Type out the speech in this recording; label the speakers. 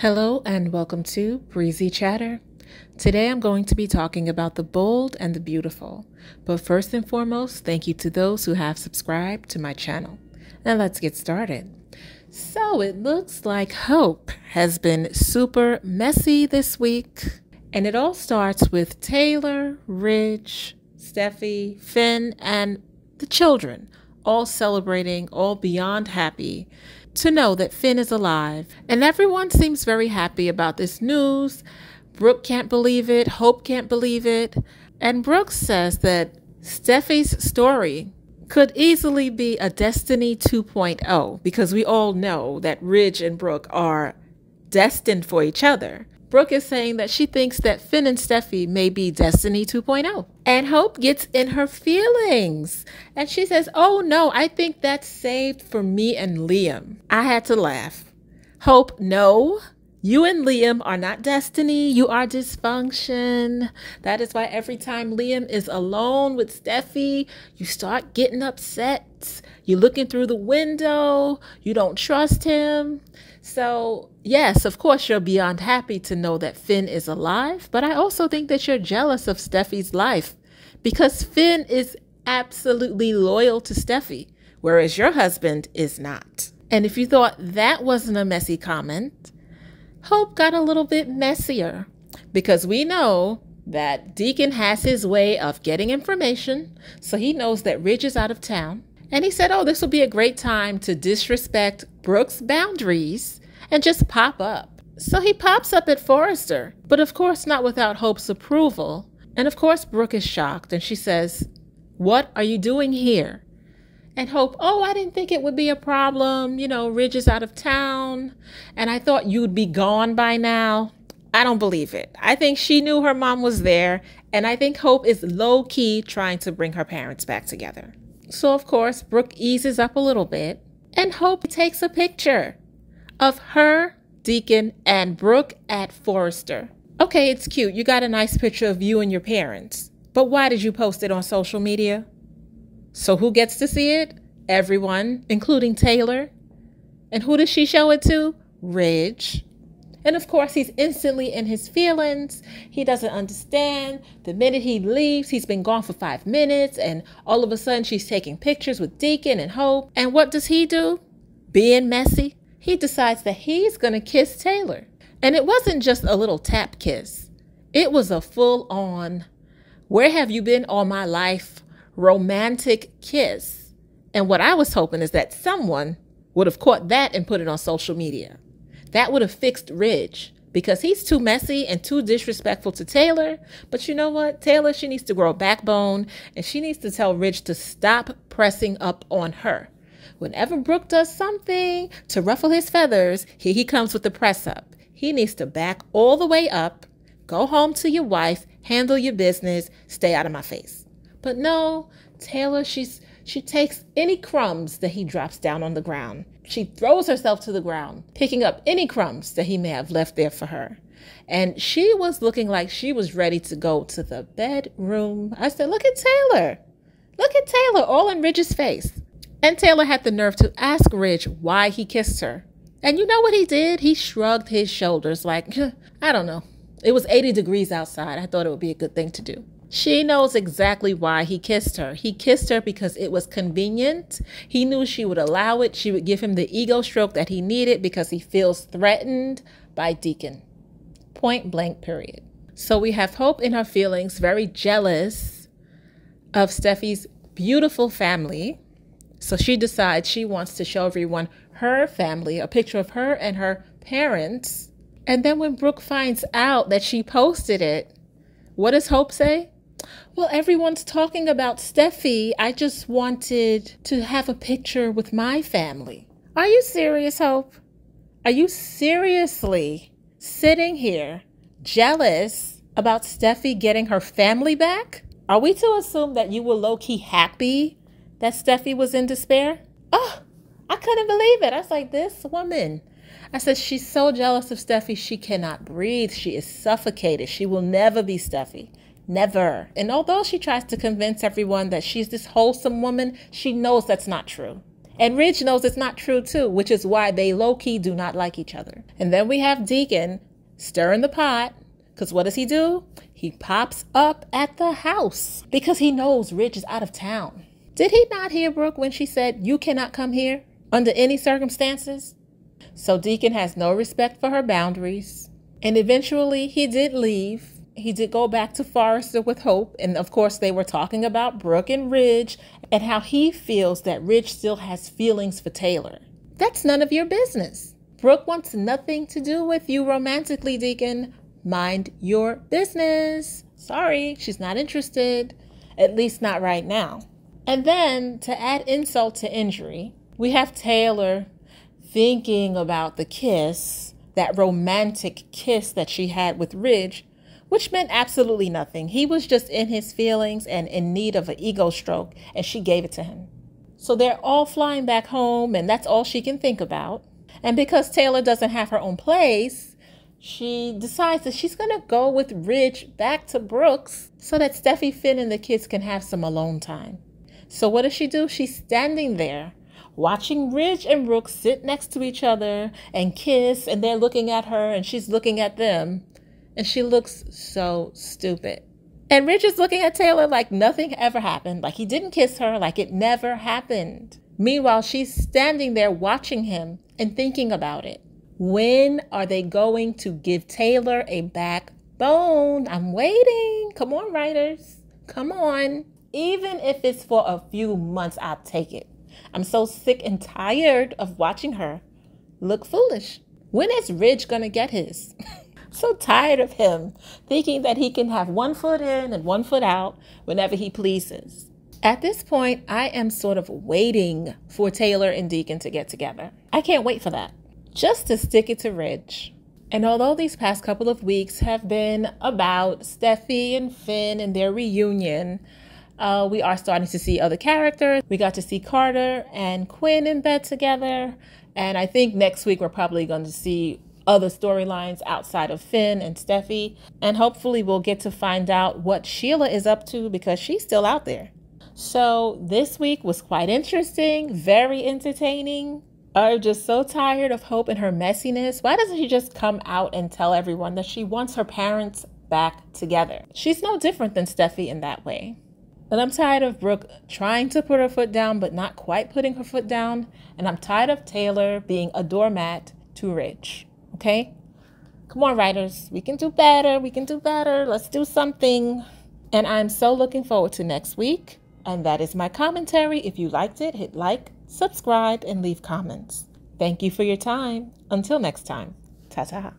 Speaker 1: Hello and welcome to Breezy Chatter. Today I'm going to be talking about the bold and the beautiful. But first and foremost, thank you to those who have subscribed to my channel. Now let's get started. So it looks like Hope has been super messy this week. And it all starts with Taylor, Ridge, Steffi, Finn, and the children all celebrating, all beyond happy to know that Finn is alive. And everyone seems very happy about this news. Brooke can't believe it. Hope can't believe it. And Brooke says that Steffi's story could easily be a Destiny 2.0 because we all know that Ridge and Brooke are destined for each other. Brooke is saying that she thinks that Finn and Steffi may be Destiny 2.0. And Hope gets in her feelings. And she says, oh no, I think that's saved for me and Liam. I had to laugh. Hope, no. You and Liam are not destiny. You are dysfunction. That is why every time Liam is alone with Steffi, you start getting upset. You're looking through the window. You don't trust him. So yes, of course, you're beyond happy to know that Finn is alive. But I also think that you're jealous of Steffi's life because Finn is absolutely loyal to Steffi, whereas your husband is not. And if you thought that wasn't a messy comment, Hope got a little bit messier because we know that Deacon has his way of getting information. So he knows that Ridge is out of town. And he said, oh, this will be a great time to disrespect Brooke's boundaries and just pop up. So he pops up at Forrester, but of course not without Hope's approval. And of course Brooke is shocked and she says, what are you doing here? And Hope, oh, I didn't think it would be a problem. You know, Ridge is out of town and I thought you'd be gone by now. I don't believe it. I think she knew her mom was there and I think Hope is low-key trying to bring her parents back together. So of course, Brooke eases up a little bit and Hope takes a picture of her, Deacon, and Brooke at Forrester. Okay, it's cute. You got a nice picture of you and your parents. But why did you post it on social media? So who gets to see it? Everyone, including Taylor. And who does she show it to? Ridge. And of course, he's instantly in his feelings. He doesn't understand. The minute he leaves, he's been gone for 5 minutes. And all of a sudden, she's taking pictures with Deacon and Hope. And what does he do? Being messy, he decides that he's going to kiss Taylor. And it wasn't just a little tap kiss. It was a full-on, where have you been all my life, romantic kiss. And what I was hoping is that someone would have caught that and put it on social media. That would have fixed Ridge because he's too messy and too disrespectful to Taylor. But you know what? Taylor, she needs to grow a backbone and she needs to tell Ridge to stop pressing up on her. Whenever Brooke does something to ruffle his feathers, here he comes with the press up. He needs to back all the way up, go home to your wife, handle your business, stay out of my face. But no, Taylor, she takes any crumbs that he drops down on the ground. She throws herself to the ground, picking up any crumbs that he may have left there for her. And she was looking like she was ready to go to the bedroom. I said, look at Taylor. Look at Taylor, all in Ridge's face. And Taylor had the nerve to ask Ridge why he kissed her. And you know what he did? He shrugged his shoulders like, I don't know. It was 80 degrees outside. I thought it would be a good thing to do. She knows exactly why he kissed her. He kissed her because it was convenient. He knew she would allow it. She would give him the ego stroke that he needed because he feels threatened by Deacon. Point blank, period. So we have Hope in her feelings, very jealous of Steffi's beautiful family. So she decides she wants to show everyone her family, a picture of her and her parents. And then when Brooke finds out that she posted it, what does Hope say? Well, everyone's talking about Steffi. I just wanted to have a picture with my family. Are you serious, Hope? Are you seriously sitting here jealous about Steffi getting her family back? Are we to assume that you were low-key happy that Steffi was in despair? Oh, I couldn't believe it. I was like, this woman. I said, she's so jealous of Steffi, she cannot breathe. She is suffocated. She will never be Steffi. Never. And although she tries to convince everyone that she's this wholesome woman, she knows that's not true. And Ridge knows it's not true too, which is why they low-key do not like each other. And then we have Deacon stirring the pot, because what does he do? He pops up at the house because he knows Ridge is out of town. Did he not hear Brooke when she said, "You cannot come here under any circumstances"? So Deacon has no respect for her boundaries. And eventually he did leave. He did go back to Forrester with Hope. And of course they were talking about Brooke and Ridge and how he feels that Ridge still has feelings for Taylor. That's none of your business. Brooke wants nothing to do with you romantically, Deacon. Mind your business. Sorry, she's not interested. At least not right now. And then to add insult to injury, we have Taylor thinking about the kiss, that romantic kiss that she had with Ridge, which meant absolutely nothing. He was just in his feelings and in need of an ego stroke, and she gave it to him. So they're all flying back home, and that's all she can think about. And because Taylor doesn't have her own place, she decides that she's going to go with Ridge back to Brooks so that Steffi, Finn, and the kids can have some alone time. So what does she do? She's standing there watching Ridge and Brooks sit next to each other and kiss, and they're looking at her and she's looking at them, and she looks so stupid. And Ridge is looking at Taylor like nothing ever happened, like he didn't kiss her, like it never happened. Meanwhile, she's standing there watching him and thinking about it. When are they going to give Taylor a backbone? I'm waiting. Come on, writers. Come on. Even if it's for a few months, I'll take it. I'm so sick and tired of watching her look foolish. When is Ridge gonna get his? So tired of him thinking that he can have one foot in and one foot out whenever he pleases. At this point, I am sort of waiting for Taylor and Deacon to get together. I can't wait for that. Just to stick it to Ridge. And although these past couple of weeks have been about Steffi and Finn and their reunion, we are starting to see other characters. We got to see Carter and Quinn in bed together. And I think next week we're probably going to see other storylines outside of Finn and Steffi. And hopefully we'll get to find out what Sheila is up to because she's still out there. So this week was quite interesting, very entertaining. I'm just so tired of Hope and her messiness. Why doesn't she just come out and tell everyone that she wants her parents back together? She's no different than Steffi in that way. And I'm tired of Brooke trying to put her foot down, but not quite putting her foot down. And I'm tired of Taylor being a doormat to Ridge. Okay? Come on, writers. We can do better. We can do better. Let's do something. And I'm so looking forward to next week. And that is my commentary. If you liked it, hit like, subscribe, and leave comments. Thank you for your time. Until next time. Ta-ta.